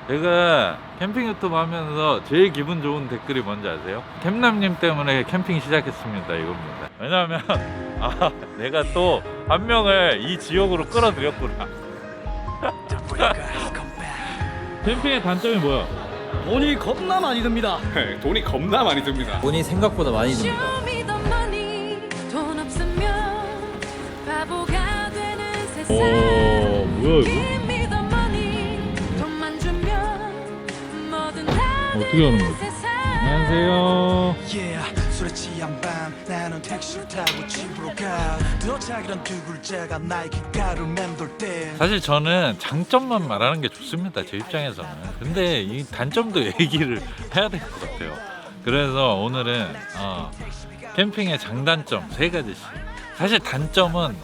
제가 캠핑 유튜브 하면서 제일 기분 좋은 댓글이 뭔지 아세요? 캠남님 때문에 캠핑 시작했습니다 이겁니다. 왜냐하면 내가 또 한 명을 이 지역으로 끌어들였구나. 캠핑의 단점이 뭐야? 돈이 겁나 많이 듭니다. 돈이 겁나 많이 듭니다. 돈이 생각보다 많이 듭니다. 돈 없으면 바보가 되는 세상. 오 뭐야 이거? Give me the money. 돈만 주면 뭐든 다 어떻게 하는 거지? 세상. 안녕하세요. Yeah, 술에 취한 밤 나는 택시를 타고 집으로 가 도착이란 두 글자가 나의 귓가를 맴돌 때 사실 저는 장점만 말하는 게 좋습니다 제 입장에서는. 근데 이 단점도 얘기를 해야 될 것 같아요. 그래서 오늘은 캠핑의 장단점 3가지씩. 사실 단점은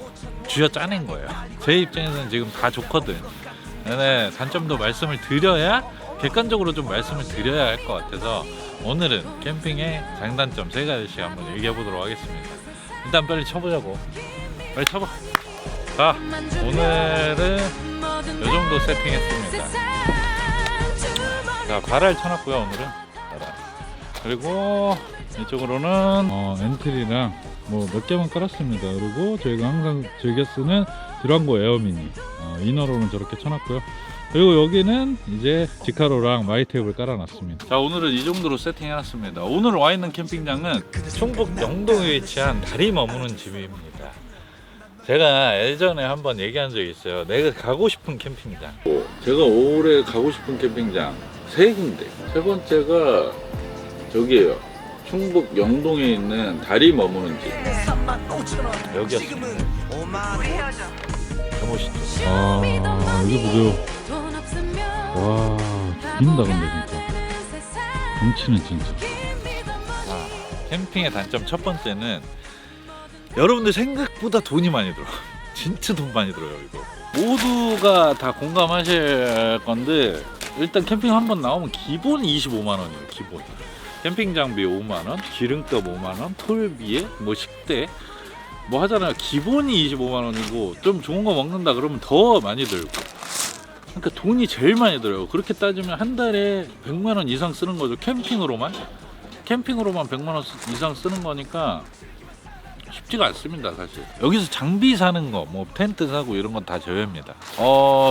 쥐어 짜낸 거예요. 제 입장에서는 지금 다 좋거든. 근데 단점도 말씀을 드려야 객관적으로 좀 말씀을 드려야 할 것 같아서 오늘은 캠핑의 장단점 3가지씩 한번 얘기해 보도록 하겠습니다. 일단 빨리 쳐보자고. 빨리 쳐봐. 자, 오늘은 이 정도 세팅했습니다. 자, 발을 쳐놨고요. 오늘은 발알. 그리고 이쪽으로는 엔트리랑 뭐 몇 개만 깔았습니다. 그리고 저희가 항상 즐겨 쓰는 듀랑고 에어미니 이너로는 저렇게 쳐놨고요. 그리고 여기는 이제 지카로랑 마이테이블 깔아놨습니다. 자, 오늘은 이 정도로 세팅해놨습니다. 오늘 와있는 캠핑장은 충북 영동에 위치한 달이 머무는 집입니다. 제가 예전에 한번 얘기한 적이 있어요. 내가 가고 싶은 캠핑장. 제가 올해 가고 싶은 캠핑장 3군데. 세 번째가 저기예요. 충북 영동에 있는 달이 머무는 집. 여기였습니다. 멋있죠. 여기 보세요. 와, 죽인다 근데 진짜. 경치는 진짜. 캠핑의 단점 첫 번째는 여러분들 생각보다 돈이 많이 들어. 진짜 돈 많이 들어요 이거. 모두가 다 공감하실 건데 일단 캠핑 한번 나오면 기본 25만 원이에요. 기본. 캠핑 장비 5만 원, 기름값 5만 원, 톨비에 뭐 식대 뭐 하잖아요. 기본이 25만 원이고 좀 좋은 거 먹는다 그러면 더 많이 들고. 그러니까 돈이 제일 많이 들어요. 그렇게 따지면 한 달에 100만 원 이상 쓰는 거죠. 캠핑으로만 100만 원 이상 쓰는 거니까 쉽지가 않습니다 사실. 여기서 장비 사는 거, 뭐 텐트 사고 이런 건 다 제외입니다.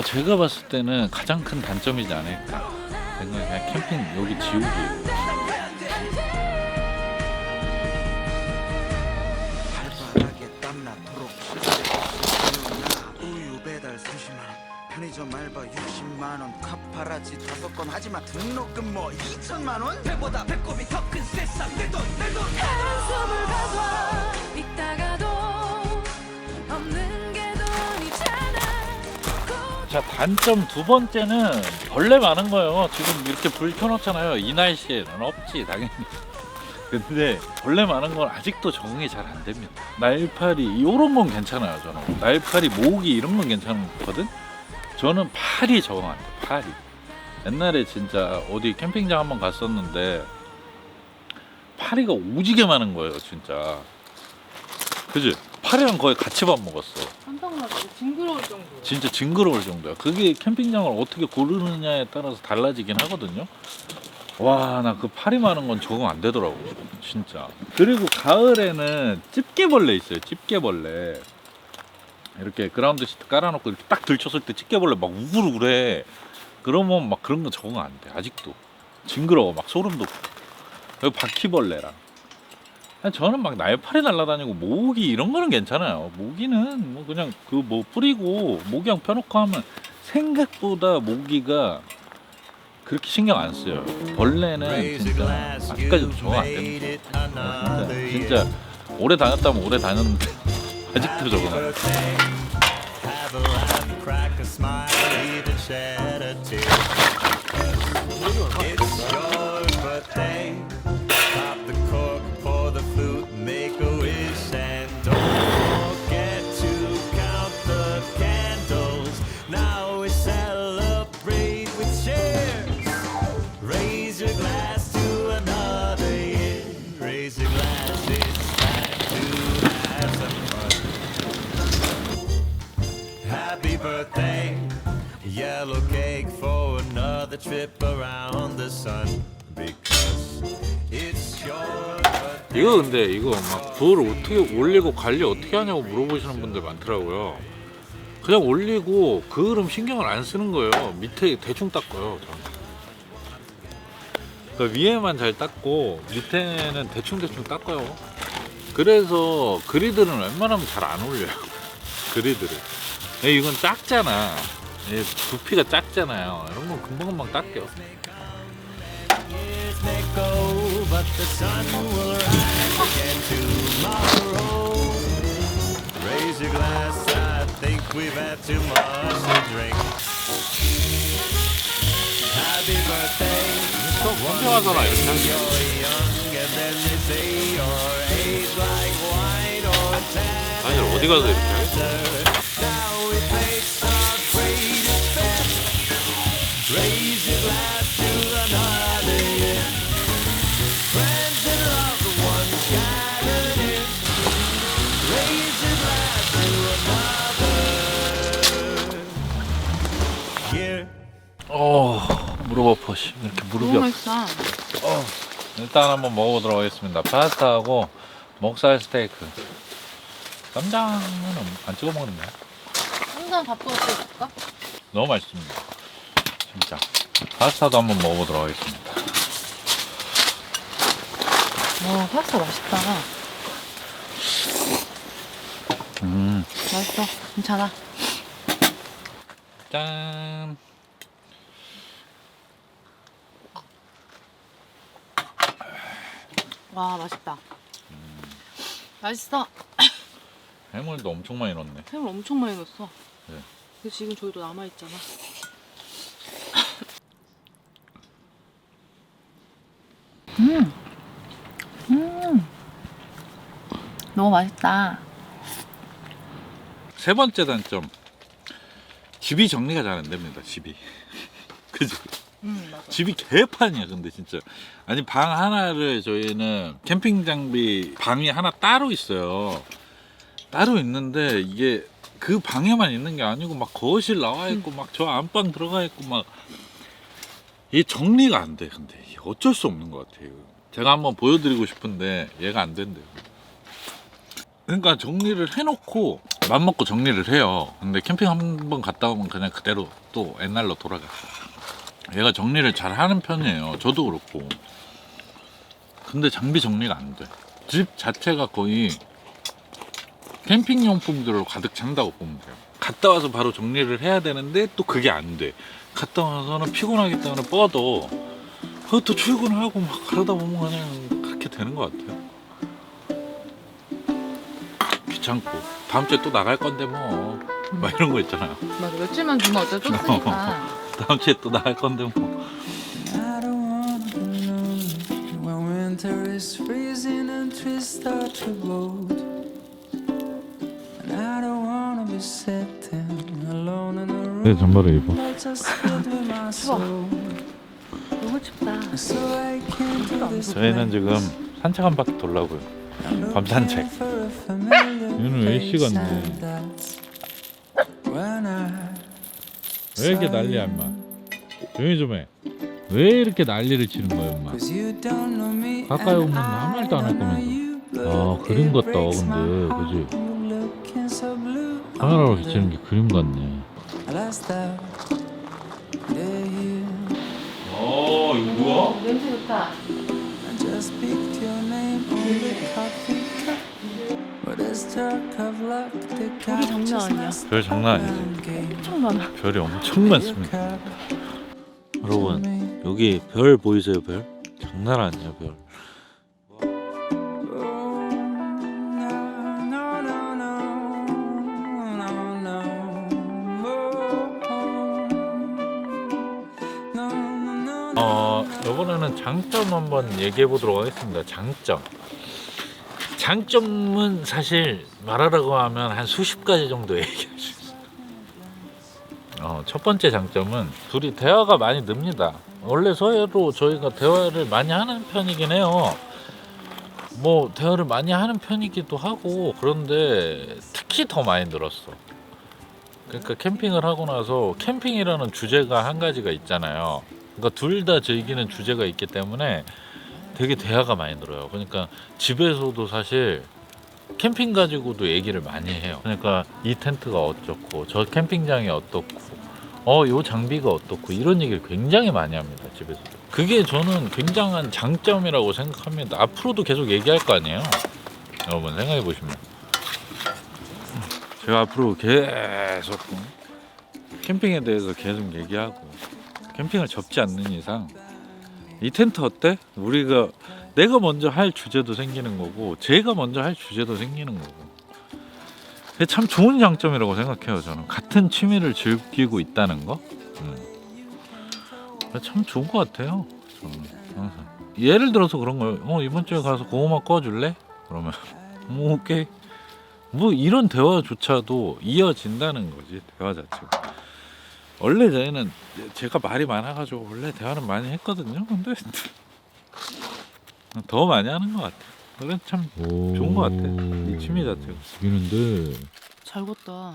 제가 봤을 때는 가장 큰 단점이지 않을까 생각해. 그냥 캠핑 여기 지옥이에요. 편의점 알바 60만원 카파라지 5건 하지만 등록금 뭐 2천만원? 배보다 배꼽이 더 큰 세상 내돈 한숨을 가둬 있다가도 없는 게 돈이잖아. 자, 단점 두 번째는 벌레 많은 거예요. 지금 이렇게 불 켜놓잖아요. 이 날씨에는 없지 당연히. 근데 벌레 많은 건 아직도 적응이 잘 안 됩니다. 날파리 이런 건 괜찮아요. 저는 날파리, 모기 이런 건 괜찮거든. 저는 파리 적응 안 돼. 파리. 옛날에 진짜 어디 캠핑장 한번 갔었는데 파리가 오지게 많은 거예요 진짜. 그지? 파리랑 거의 같이 밥 먹었어. 깜짝 놀랐어. 징그러울 정도. 진짜 징그러울 정도야. 그게 캠핑장을 어떻게 고르느냐에 따라서 달라지긴 하거든요. 와, 나 그 파리 많은 건 적응 안 되더라고 진짜. 그리고 가을에는 집게벌레 있어요. 집게벌레. 이렇게 그라운드 시트 깔아놓고 이렇게 딱 들쳤을 때 집게벌레 막 우글우글해. 그러면 막 그런 거 적응 안 돼. 아직도 징그러워. 막 소름 돋고. 그리고 바퀴벌레랑 저는 막 날파리 날아다니고 모기 이런 거는 괜찮아요. 모기는 뭐 그냥 그 뭐 뿌리고 모기향 펴놓고 하면 생각보다 모기가 그렇게 신경 안 써요. 벌레는 진짜 아직까지도 적응 안 됩니다. 진짜 오래 다녔다면 오래 다녔는데 아직도 적응 안 돼. Yellow cake for another trip around the sun because it's your birthday. 이거 근데 이거 막 불 어떻게 올리고 관리 어떻게 하냐고 물어보시는 분들 많더라고요. 그냥 올리고 그을음 신경을 안 쓰는 거예요. 밑에 대충 닦아요. 저는. 그러니까 위에만 잘 닦고 밑에는 대충 닦아요. 그래서 그리들은 웬만하면 잘 안 올려요. 그리들은. 이건 작잖아. 부피가 작잖아요. 이런 건 금방금방 닦여. Years may go, but the sun will rise again tomorrow. Raise your glass, I think we've had too much to drink. Happy birthday. 또 건강하잖아 이렇게 하는 게. You're young, and then they say you're aged like wine or tan. 사실 어디 가서 이렇게 하겠어. Now we face our greatest fear. Raise your glass to another year. Friends and loved ones gathered here. Raise your glass to another year. 무릎 아파. 씨. 이렇게 무릎이 너무 아파. 맛있어. 일단 한번 먹어보도록 하겠습니다. 파스타하고 목살 스테이크. 쌈장은 안 찍어 먹는데. 한잔 밥도 어떻게 줄까? 너무 맛있습니다. 진짜. 파스타도 한번 먹어보도록 하겠습니다. 와, 파스타 맛있다. 맛있어. 괜찮아. 짠. 와, 맛있다. 맛있어. 해물도 엄청 많이 넣었네. 해물 엄청 많이 넣었어. 네. 근데 지금 저희도 남아있잖아. 너무 맛있다. 세 번째 단점. 집이 정리가 잘 안 됩니다. 집이. 그지? 맞아. 집이 개판이야. 근데 진짜. 아니 방 하나를 저희는 캠핑 장비 방이 하나 따로 있어요. 따로 있는데 이게 그 방에만 있는 게 아니고 막 거실 나와 있고 막 저 안방 들어가 있고 막 이게 정리가 안 돼. 근데 이게 어쩔 수 없는 것 같아요. 제가 한번 보여드리고 싶은데 얘가 안 된대요. 그러니까 정리를 해놓고 맘먹고 정리를 해요. 근데 캠핑 한번 갔다 오면 그냥 그대로 또 옛날로 돌아갔어요. 얘가 정리를 잘 하는 편이에요. 저도 그렇고. 근데 장비 정리가 안 돼. 집 자체가 거의 캠핑용품들로 가득 찬다고 보면 돼요. 갔다 와서 바로 정리를 해야 되는데 또 그게 안 돼. 갔다 와서는 피곤하기 때문에 뻗어. 그것도 출근하고 막 그러다 보면 그냥 그렇게 되는 것 같아요. 귀찮고 다음 주에 또 나갈 건데 뭐 막 이런 거 있잖아요. 맞아. 며칠만 주면 어쩔 수 없으니까. 다음 주에 또 나갈 건데 뭐. I don't wanna be lonely when winter is freezing and trees start to bolt. And I don't wanna be sitting alone in a room. 네, 잠바를 입어. Lights are spilled with my soul. 너무 춥다. So I can't do this. 저희는 지금 산책 한 바퀴 돌라고요. I'm 밤 산책. looking for a familiar 얘는 왜 face 시간네. and that's when I 왜 이렇게 난리야 임마. 조용히 좀 해. 왜 이렇게 난리를 치는 거야 임마. Cause you don't know me 가까이 and 오면 아무 말도 안 할 I don't know 거면서. you, but 아, 그림 it 같다, breaks 근데. my 그지? heart. You're looking so blue 카메라로 under 비치는 게 그림 같네. last out there. 어, 이거 뭐야? 냄새 좋다. I just picked your name on the coffee cup, but it's struck of luck the 별이 장난 아니야. 별 장난 아니지. 엄청 많아. 별이 엄청 많습니다. 여러분, 여기 별 보이세요, 별? 장난 아니야, 별. 이번에는 장점 한번 얘기해 보도록 하겠습니다. 장점. 장점은 사실 말하라고 하면 한 수십 가지 정도 얘기할 수 있어요. 첫 번째 장점은 둘이 대화가 많이 늡니다. 원래 서해로 저희가 대화를 많이 하는 편이긴 해요. 뭐 대화를 많이 하는 편이기도 하고, 그런데 특히 더 많이 늘었어. 그러니까 캠핑을 하고 나서 캠핑이라는 주제가 한 가지가 있잖아요. 그러니까 둘 다 즐기는 주제가 있기 때문에 되게 대화가 많이 늘어요. 그러니까 집에서도 사실 캠핑 가지고도 얘기를 많이 해요. 그러니까 이 텐트가 어떻고 저 캠핑장이 어떻고 요 장비가 어떻고 이런 얘기를 굉장히 많이 합니다. 집에서도. 그게 저는 굉장한 장점이라고 생각합니다. 앞으로도 계속 얘기할 거 아니에요. 여러분 생각해 보시면 제가 앞으로 계속 캠핑에 대해서 계속 얘기하고 캠핑을 접지 않는 이상 이 텐트 어때? 내가 먼저 할 주제도 생기는 거고 제가 먼저 할 주제도 생기는 거고 그게 참 좋은 장점이라고 생각해요. 저는 같은 취미를 즐기고 있다는 거 참 좋은 것 같아요. 저는 항상 예를 들어서 그런 거예요. 이번 주에 가서 고구마 꺼줄래? 그러면 뭐 오케이 뭐 이런 대화조차도 이어진다는 거지. 대화 자체가 원래 저희는 제가 말이 많아가지고 원래 대화는 많이 했거든요. 근데 더 많이 하는 것 같아요. 그래 참 좋은 것 같아. 이 취미 자체가. 죽이는데 잘 걷다.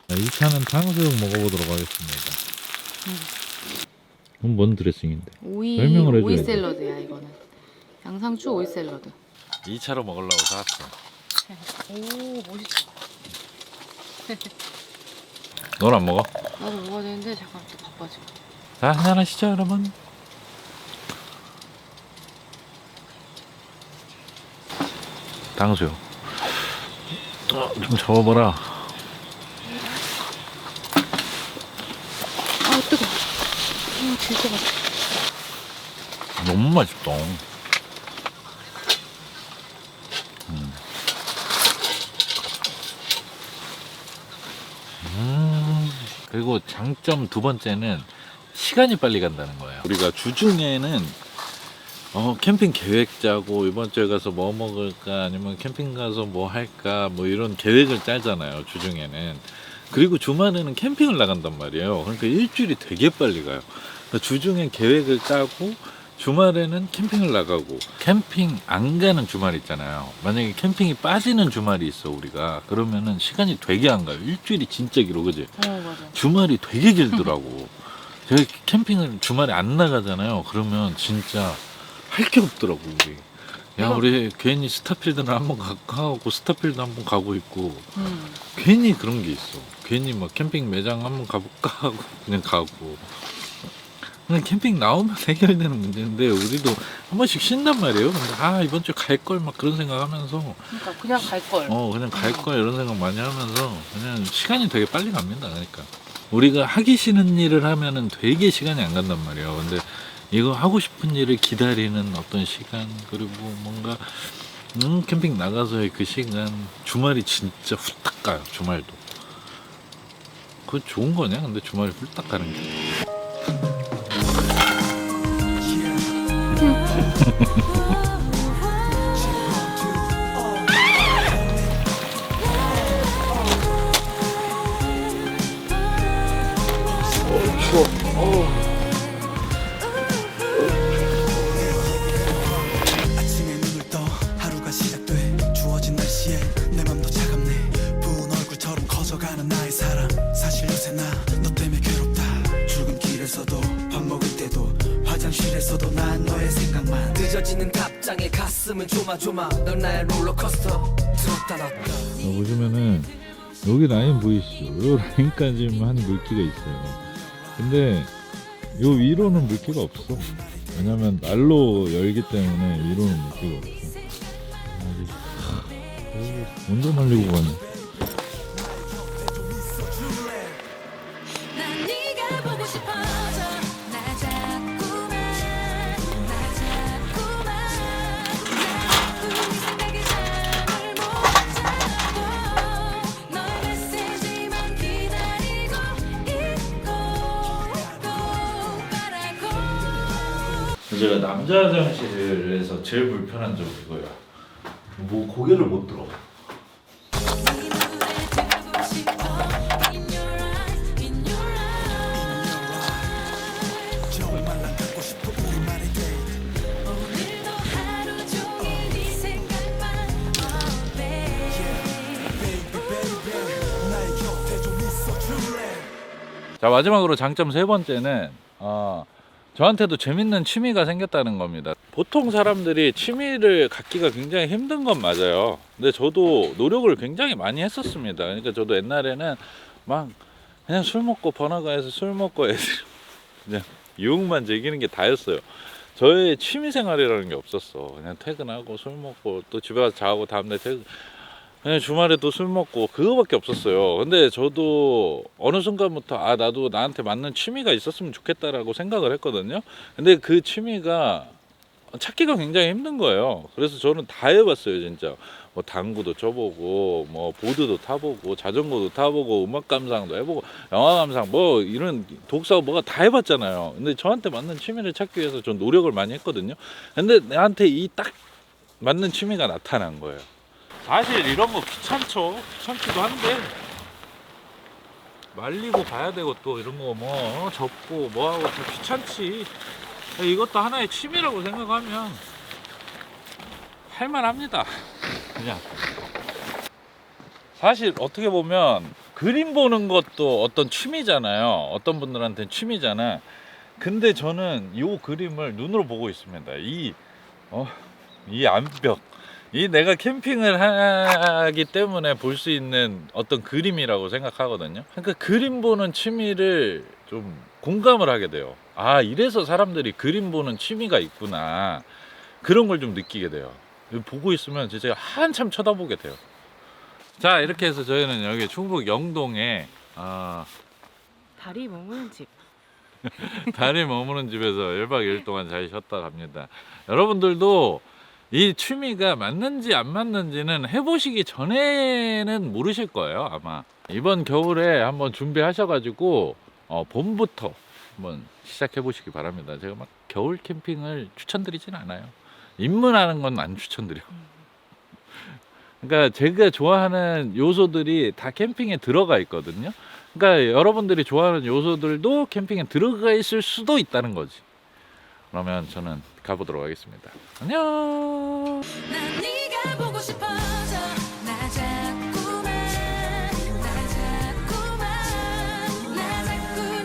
2차는 탕수육 먹어보도록 하겠습니다. 그럼 뭔 드레싱인데? 설명을 해줘야지. 오이 샐러드야 이거는. 양상추 오이 샐러드. 2차로 먹으려고 사왔어. 오 멋있다. 넌 안 먹어? 나도 먹어야 되는데 잠깐 또 바빠 지금. 자 한잔하시죠 여러분. 탕수육 좀 접어봐라. 아 뜨거. 질것 같아. 너무 맛있다. 그리고 장점 두 번째는 시간이 빨리 간다는 거예요. 우리가 주중에는 캠핑 계획 짜고 이번 주에 가서 뭐 먹을까 아니면 캠핑 가서 뭐 할까 뭐 이런 계획을 짜잖아요. 주중에는. 그리고 주말에는 캠핑을 나간단 말이에요. 그러니까 일주일이 되게 빨리 가요. 그러니까 주중엔 계획을 짜고 주말에는 캠핑을 나가고 캠핑 안 가는 주말 있잖아요. 만약에 캠핑이 빠지는 주말이 있어 우리가 그러면은 시간이 되게 안 가요. 일주일이 진짜 길어 그지? 맞아. 주말이 되게 길더라고. 제가 주말에 주말에 안 나가잖아요. 그러면 진짜 할 게 없더라고 우리. 야 우리 괜히 스타필드는 한번 가고 스타필드 한번 가고 있고 괜히 그런 게 있어. 괜히 막 캠핑 매장 한번 가볼까 하고 그냥 가고. 그냥 캠핑 나오면 해결되는 문제인데 우리도 한 번씩 쉰단 말이에요. 근데 이번 주에 갈 걸 막 그런 생각하면서 그러니까 그냥 갈 걸. 그냥 갈 걸 이런 생각 많이 하면서 그냥 시간이 되게 빨리 갑니다. 그러니까 우리가 하기 싫은 일을 하면은 되게 시간이 안 간단 말이에요. 근데 이거 하고 싶은 일을 기다리는 어떤 시간 그리고 뭔가 캠핑 나가서의 그 시간 주말이 진짜 후딱 가요. 주말도 그거 좋은 거냐? 근데 주말이 후딱 가는 게 아침에 눈을 떠 하루가 시작돼 주어진 날씨에 내 맘도 차갑네 부은 얼굴처럼 커져가는 나의 사랑 사실 요새 나 너 때문에 괴롭다 출근길에서도 밥 먹을 때도 화장실에서도 난 너의 생각만 늦어지는 답장에 가슴은 조마조마 넌 나의 롤러코스터 들었다 놨다 보시면은 여기 라인 보이시죠? 이 라인까지만 물기가 있어요. 근데 요 위로는 물기가 없어. 왜냐면 날로 열기 때문에 위로는 물기가 없어. 언제 날리고 가냐? 난 네가 보고 싶어져 나 자꾸만 자꾸 네 생각에 잠을 못 자고 너의 메시지만 기다리고 있고 또 바라고 제가 남자 화장실에서 제일 불편한 점이 이거야. 뭐 고개를 못 들어. 네 눈에 들고 싶어 In your eyes, in your eyes 정말 난 갖고 싶어 우리만의 데이트 오늘도 하루 종일 네 생각만 Oh babe Baby baby 나의 곁에 좀 있어 자, 마지막으로 장점 세 번째는 저한테도 재밌는 취미가 생겼다는 겁니다. 보통 사람들이 취미를 갖기가 굉장히 힘든 건 맞아요. 근데 저도 노력을 굉장히 많이 했었습니다. 그러니까 저도 옛날에는 막 그냥 술 먹고 번화가에서 술 먹고 애들 그냥 유흥만 즐기는 게 다였어요. 저의 취미 생활이라는 게 없었어. 그냥 퇴근하고 술 먹고 또 집에 가서 자고 다음날 퇴근, 그냥 주말에 또 술 먹고 그거밖에 없었어요. 근데 저도 어느 순간부터 나도 나한테 맞는 취미가 있었으면 좋겠다라고 생각을 했거든요. 근데 그 취미가 찾기가 굉장히 힘든 거예요. 그래서 저는 다 해봤어요, 진짜. 뭐 당구도 쳐보고, 뭐 보드도 타보고, 자전거도 타보고, 음악 감상도 해보고, 영화 감상, 뭐 이런 독서 뭐가 다 해봤잖아요. 근데 저한테 맞는 취미를 찾기 위해서 전 노력을 많이 했거든요. 근데 나한테 이 딱 맞는 취미가 나타난 거예요. 사실 이런 거 귀찮죠. 귀찮기도 한데 말리고 가야 되고 또 이런 거 뭐 접고 뭐 하고 다 귀찮지. 이것도 하나의 취미라고 생각하면 할만합니다. 그냥 사실 어떻게 보면 그림 보는 것도 어떤 취미잖아요. 어떤 분들한테는 취미잖아. 근데 저는 이 그림을 눈으로 보고 있습니다. 이 암벽, 이 내가 캠핑을 하기 때문에 볼 수 있는 어떤 그림이라고 생각하거든요. 그러니까 그림 보는 취미를 좀 공감을 하게 돼요. 이래서 사람들이 그림 보는 취미가 있구나. 그런 걸 좀 느끼게 돼요. 보고 있으면 진짜 한참 쳐다보게 돼요. 자, 이렇게 해서 저희는 여기 충북 영동에 다리 머무는 집. 다리 머무는 집에서 1박 2일 동안 잘 쉬었다 갑니다. 여러분들도 이 취미가 맞는지 안 맞는지는 해보시기 전에는 모르실 거예요, 아마. 이번 겨울에 한번 준비하셔가지고 봄부터 한번 시작해 보시기 바랍니다. 제가 막 겨울 캠핑을 추천드리진 않아요. 입문하는 건 안 추천드려. 그러니까 제가 좋아하는 요소들이 다 캠핑에 들어가 있거든요. 그러니까 여러분들이 좋아하는 요소들도 캠핑에 들어가 있을 수도 있다는 거지. 그러면 저는 가보도록 하겠습니다. 안녕. 난 네가 보고 싶어져 나 자꾸 네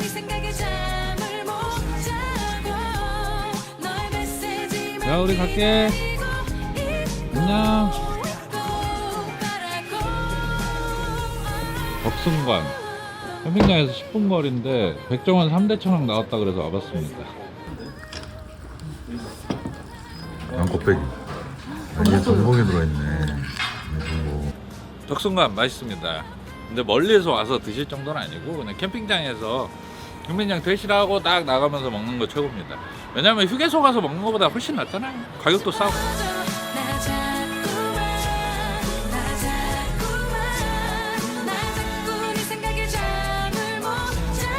생각에 잠을 못 자고 너의 메시지만 자, 우리 갈게. 안녕. 덕승관 캠핑장에서 10분 거리인데 백종원 3대 천왕 나왔다 그래서 와봤습니다. 양꼬빼기. 이게 전복이 들어있네. 덕승관 맛있습니다. 근데 멀리서 와서 드실 정도는 아니고 그냥 캠핑장에서 캠핑장 퇴실하고 딱 나가면서 먹는 거 최고입니다. 왜냐면 휴게소 가서 먹는 것보다 훨씬 낫잖아요. 가격도 싸고.